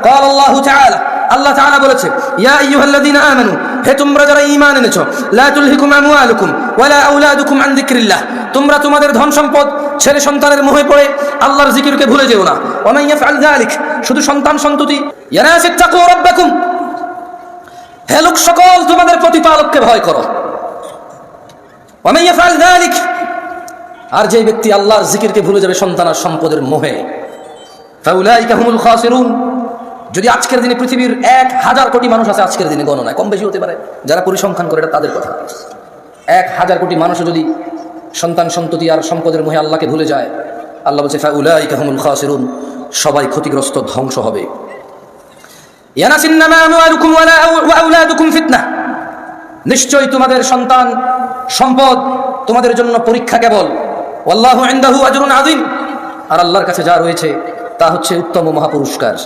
قال الله تعالى আল্লাহ তাআলা বলেছে ইয়া আইয়ুহাল্লাযীনা আমানু হে তোমরা যারা ঈমান এনেছো লা তুলহিকুম আমওয়ালুকুম ওয়ালা আওলাদুকুম আন যিকরিল্লাহ তোমরা তোমাদের ধন সম্পদ ছেলে সন্তানের মোহে পড়ে আল্লাহর জিকিরকে ভুলে যেও না ওয়া মান ইয়াফআল যালিক শুধু সন্তান সন্ততি ইয়া নাস ইত্তাকু রাব্বাকুম হে লোক সকল তোমাদের প্রতিপালককে ভয় করো ওয়া মান ইয়াফআল যালিক আর যে ব্যক্তি আল্লাহর জিকিরকে ভুলে যাবে সন্তান আর সম্পদের মোহে ফাউলাইকা হুমুল খাসিরুন যদি আজকের দিনে পৃথিবীর 1000 কোটি মানুষ আছে আজকের দিনে গণনায় কম বেশি হতে পারে যারা পরিসংখ্যান করে এটা তাদের কথা 1000 কোটি মানুষও যদি সন্তান সন্ততি আর সম্পদের মোহে আল্লাহকে ভুলে যায় আল্লাহ বলছে ফাউলাইকা হুমুল খাসিরুন সবাই ক্ষতিগ্রস্ত ধ্বংস হবে ইয়ানাসিন্নামা আমওয়ালুকুম ওয়া আওলাদুকুম ফিতনাহ নিশ্চয়ই তোমাদের সন্তান সম্পদ তোমাদের জন্য পরীক্ষা কেবল ওয়াল্লাহু ইনদাহু আজরুন আযীম আর আল্লাহর কাছে যা রয়েছে তা হচ্ছে উত্তম মহাপুরস্কার।